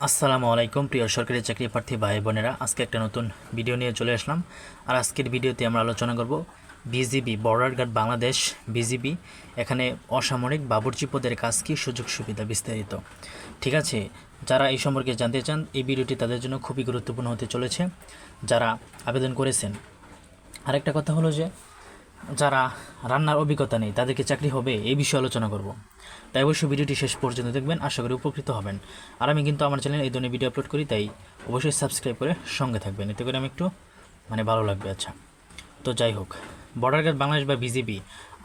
আসসালামু আলাইকুম প্রিয় সরকারি চাকরি প্রার্থী ভাই বোনেরা, আজকে একটা নতুন ভিডিও নিয়ে চলে আসলাম। আর আজকের ভিডিওতে আমরা আলোচনা করব BGB border guard Bangladesh BGB এখানে অসামরিক বাবুর্চি পদের কাজ কী, সুযোগ সুবিধা বিস্তারিত। ঠিক আছে, যারা এই সম্পর্কে জানতে চান এই ভিডিওটি তাদের জন্য খুবই গুরুত্বপূর্ণ হতে চলেছে, যারা আবেদন করেছেন। আরেকটা কথা হলো যে যারা রান্নার অভিজ্ঞতা নেই তাদেরকে চাকরি হবে এই বিষয়ে আলোচনা করব। তাই অবশ্যই ভিডিওটি শেষ পর্যন্ত দেখবেন, আশা করি উপকৃত হবেন। আর আমি কিন্তু আমার চ্যানেলে এই ধরনের ভিডিও আপলোড করি, তাই অবশ্যই সাবস্ক্রাইব করে সঙ্গে থাকবেন, এতে করে আমি একটু ভালো লাগবে। আচ্ছা, তো যাই হোক, বর্ডার গার্ড বাংলাদেশ বা বিজিবি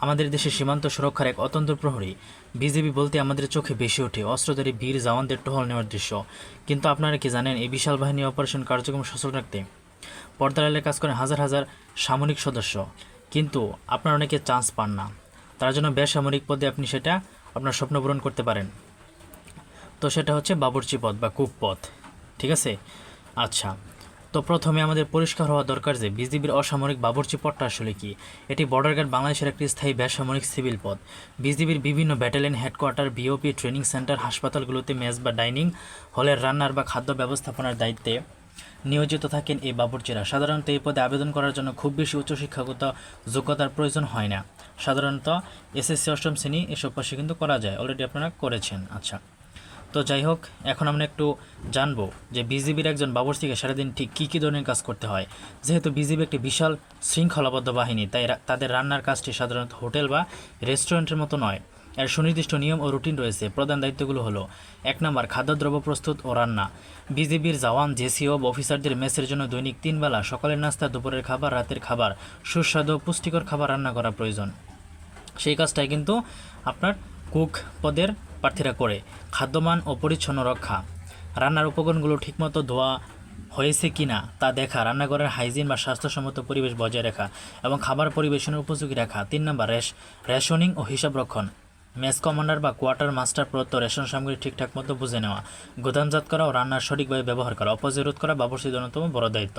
আমাদের দেশের সীমান্ত সুরক্ষার এক অতন্ত্র প্রহরী। বিজিবি বলতে আমাদের চোখে বেশি ওঠে অস্ত্রধারী বীর জওয়ানদের টহল নেওয়ার দৃশ্য। কিন্তু আপনারা কি জানেন এই বিশাল বাহিনী অপারেশন কার্যক্রম সচল রাখতে পর্দার আড়ালে কাজ করেন হাজার হাজার সামরিক সদস্য, কিন্তু আপনারা অনেকে চান্স পান না। তার জন্য বেসামরিক পদে আপনি সেটা আপনার স্বপ্ন পূরণ করতে পারেন। তো সেটা হচ্ছে বাবুর্চি পদ বা কুক পদ। ঠিক আছে, আচ্ছা, তো প্রথমে আমাদের পরিষ্কার হওয়া দরকার যে বিজিবির অসামরিক বাবুর্চি পদটা আসলে কি। এটি বর্ডার গার্ড বাংলাদেশের একটি স্থায়ী বেসামরিক সিভিল পদ। বিজিবির বিভিন্ন battalion headquarter, BOP, training centre, হাসপাতালগুলোতে মেস বা ডাইনিং হলের রান্নার বা খাদ্য ব্যবস্থাপনার দায়িত্বে নিয়োজিত থাকেন এই বাবুর্চিরা। সাধারণত এই পদে আবেদন করার জন্য খুব বেশি উচ্চশিক্ষাগত যোগ্যতার প্রয়োজন হয় না। সাধারণত এসএসসি অষ্টম শ্রেণী এসব পাশে কিন্তু করা যায়, অলরেডি আপনারা করেছেন। আচ্ছা, তো যাই হোক, এখন আমরা একটু জানবো যে বিজিবির একজন বাবুর্চিকে সারাদিন ঠিক কী কী ধরনের কাজ করতে হয়। যেহেতু বিজিবি একটি বিশাল শৃঙ্খলাবদ্ধ বাহিনী, তাই তাদের রান্নার কাজটি সাধারণত হোটেল বা রেস্টুরেন্টের মতো নয়। এর সুনির্দিষ্ট নিয়ম ও রুটিন রয়েছে। প্রধান দায়িত্বগুলো হলো: ১ নম্বর, খাদ্যদ্রব্য প্রস্তুত ও রান্না। বিজিবির জওয়ান, জেসিও অফিসারদের মেসের জন্য দৈনিক 3 বেলা সকালের নাস্তা, দুপুরের খাবার, রাতের খাবার, সুস্বাদু ও পুষ্টিকর খাবার রান্না করা প্রয়োজন। সেই কাজটাই কিন্তু আপনার কুক পদের প্রার্থীরা করে। খাদ্যমান ও পরিচ্ছন্ন রক্ষা, রান্নার উপকরণগুলো ঠিকমতো ধোয়া হয়েছে কিনা তা দেখা, রান্নাঘরের হাইজিন বা স্বাস্থ্যসম্মত পরিবেশ বজায় রাখা এবং খাবার পরিবেশনের উপযোগী রাখা। 3 নম্বর, রেশনিং ও হিসাব রক্ষণ। মেস কমান্ডার বা কোয়ার্টার মাস্টার প্রদত্ত রেশন সামগ্রী ঠিকঠাক মতো বুঝে নেওয়া, গুদামজাত করা ও রান্নার সঠিকভাবে ব্যবহার করা, অপচয় রোধ করা বাবুর্চির অন্যতম বড় দায়িত্ব।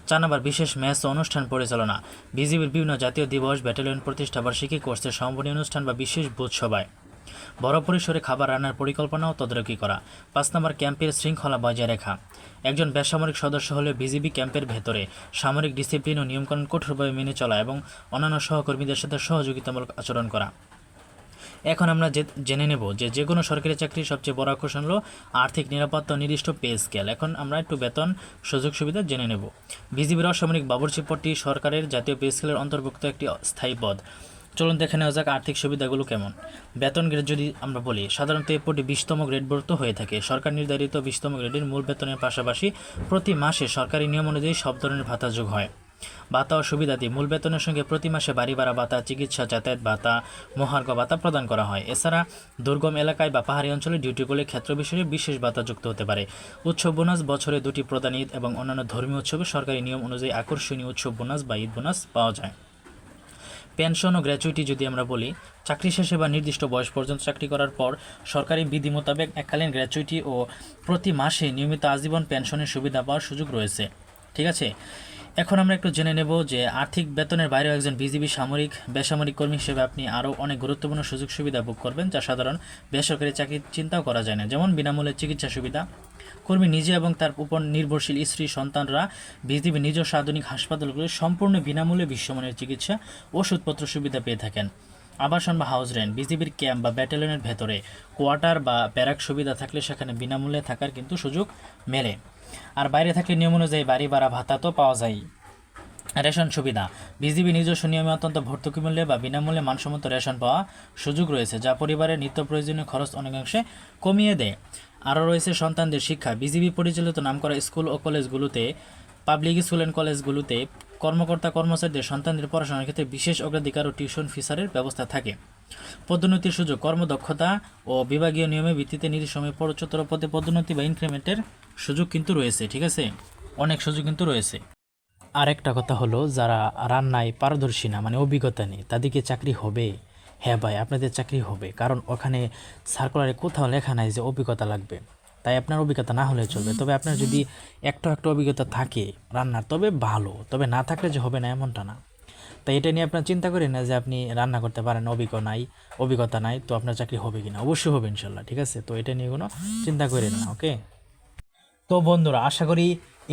4 নম্বর, বিশেষ মেস ও অনুষ্ঠান পরিচালনা। বিজিবির বিভিন্ন জাতীয় দিবস, ব্যাটালিয়ন প্রতিষ্ঠা বার্ষিকী, কোর্সের সমাপনী অনুষ্ঠান বা বিশেষ বুথ সভায় বড় পরিসরে খাবার রান্নার পরিকল্পনা ও তদারকি করা। 5 নম্বর, ক্যাম্পের শৃঙ্খলা বজায় রাখা। একজন বেসামরিক সদস্য হলে বিজিবি ক্যাম্পের ভেতরে সামরিক ডিসিপ্লিন ও নিয়মকানুন কঠোরভাবে মেনে চলা এবং অন্যান্য সহকর্মীদের সাথে সহযোগিতামূলক আচরণ করা। এখন আমরা জেনে নেব যে কোনো সরকারি চাকরির সবচেয়ে বড় আকর্ষণ হলো আর্থিক নিরাপত্তা ও নির্দিষ্ট পে স্কেল। এখন আমরা একটু বেতন সুযোগ সুবিধা জেনে নেব। বিজিবির অসামরিক বাবুর্চি পদটি সরকারের জাতীয় পে স্কেলের অন্তর্ভুক্ত একটি স্থায়ী পদ। চলুন দেখে নেওয়া যাক আর্থিক সুবিধাগুলো কেমন। বেতন গ্রেড যদি আমরা বলি, সাধারণত এই পদটি 20তম গ্রেডভুক্ত হয়ে থাকে। সরকার নির্ধারিত 20তম গ্রেডের মূল বেতনের পাশাপাশি প্রতি মাসে সরকারি নিয়ম অনুযায়ী সব ধরনের ভাতা যোগ হয়। ভাতা ও সুবিধাদি: মূল বেতনের সঙ্গে প্রতি মাসে বাড়ি ভাড়া ভাতা, চিকিৎসা, যাতায়াত ভাতা, মহার্ঘ ভাতা প্রদান করা হয়। এছাড়া দুর্গম এলাকায় বা পাহাড়ি অঞ্চলে ডিউটি করলে ক্ষেত্র বিশেষে বিশেষ ভাতা যুক্ত হতে পারে। উৎসব বোনাস: বছরে 2টি প্রধান ঈদ এবং অন্যান্য ধর্মীয় উৎসবে সরকারি নিয়ম অনুযায়ী আকর্ষণীয় উৎসব বোনাস বা ঈদ বোনাস পাওয়া যায়। পেনশন ও গ্র্যাচুইটি যদি আমরা বলি, চাকরি শেষে বা নির্দিষ্ট বয়স পর্যন্ত চাকরি করার পর সরকারি বিধি মোতাবেক এককালীন গ্র্যাচুইটি ও প্রতি মাসে নিয়মিত আজীবন পেনশনের সুবিধা পাওয়ার সুযোগ রয়েছে। ঠিক আছে, এখন আমরা একটু জেনে নেব যে আর্থিক বেতনের বাইরেও একজন বিজিবি বেসামরিক কর্মী হিসেবে আপনি আরও অনেক গুরুত্বপূর্ণ সুযোগ সুবিধা ভোগ করবেন, যা সাধারণ বেসরকারি চাকরির চিন্তাও করা যায় না। যেমন বিনামূল্যে চিকিৎসা সুবিধা। কর্মী নিজে এবং তার উপর নির্ভরশীল স্ত্রী সন্তানরা বিজিবি নিজস্ব আধুনিক হাসপাতালগুলো সম্পূর্ণ বিনামূল্যে বিশ্বমানের চিকিৎসা ওষুধপত্র সুবিধা পেয়ে থাকেন। আবাসন বা হাউস রেন্ট: বিজিবির ক্যাম্প বা ব্যাটালিয়নের ভেতরে কোয়ার্টার বা ব্যারাক সুবিধা থাকলে সেখানে বিনামূল্যে থাকার কিন্তু সুযোগ মেলে। আর বাইরে থাকলে নিয়ম অনুযায়ী বাড়ি ভাড়া ভাতা তো পাওয়া যায়। রেশন সুবিধা: বিজিবি নিজস্ব নিয়মে অত্যন্ত ভর্তুকি মূল্যে বা বিনামূল্যে মানসম্মত রেশন পাওয়া সুযোগ রয়েছে, যা পরিবারের নিত্য প্রয়োজনীয় খরচ অনেকাংশে কমিয়ে দেয়। আরও রয়েছে সন্তানদের শিক্ষা: বিজিবি পরিচালিত নামকরা স্কুল ও কলেজগুলোতে, পাবলিক স্কুল অ্যান্ড কলেজগুলোতে কর্মকর্তা কর্মচারীদের সন্তানদের পড়াশোনার ক্ষেত্রে বিশেষ অগ্রাধিকার ও টিউশন ফিসারের ব্যবস্থা থাকে। পদোন্নতির সুযোগ: কর্মদক্ষতা ও বিভাগীয় নিয়মের ভিত্তিতে নির্দিষ্ট সময় উচ্চতর পদে পদোন্নতি বা ইনক্রিমেন্টের সুযোগ কিন্তু রয়েছে। ঠিক আছে, অনেক সুযোগ কিন্তু রয়েছে। আরেকটা কথা হলো, যারা রান্নায় পারদর্শী না, অভিজ্ঞতা নেই, তাদেরকে চাকরি হবে? হ্যাঁ ভাই, আপনাদের চাকরি হবে, কারণ ওখানে সার্কুলারে কোথাও লেখা নাই যে অভিজ্ঞতা লাগবে। তাই আপনার অভিজ্ঞতা না হলে চলবে, তবে আপনার যদি একটা অভিজ্ঞতা থাকে রান্নার তবে ভালো, তবে না থাকলে যে হবে না এমনটা না। তাই এটা নিয়ে আপনার চিন্তা করেন না যে আপনি রান্না করতে পারেন, অভিজ্ঞতা নাই তো আপনার চাকরি হবে কিনা। অবশ্যই হবে ইনশাল্লাহ। ঠিক আছে, তো এটা নিয়ে কোনো চিন্তা করেন না। ওকে। তো বন্ধুরা, আশা করি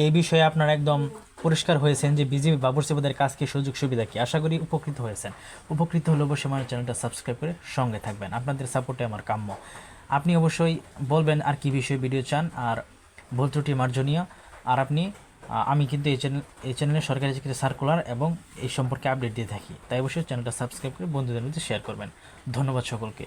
এই বিষয়ে আপনারা একদম পরিষ্কার হয়েছেন যে বিজিবি বাবুর্চিপদের কাজ কি, সুযোগ সুবিধা কি। আশা করি উপকৃত হয়েছেন। উপকৃত হলে অবশ্যই আমার চ্যানেলটা সাবস্ক্রাইব করে সঙ্গে থাকবেন। আপনাদের সাপোর্টে আমার কাম্য। আপনি অবশ্যই বলবেন আর কি বিষয়ে ভিডিও চান, আর ভুল ত্রুটি মার্জনীয়। আর আপনি আমি কিন্তু এই চ্যানেলে সরকারি চাকরি সার্কুলার এবং এই সম্পর্কে আপডেট দিয়ে থাকি, তাই অবশ্যই চ্যানেলটা সাবস্ক্রাইব করে বন্ধুদের মধ্যে শেয়ার করবেন। ধন্যবাদ সকলকে।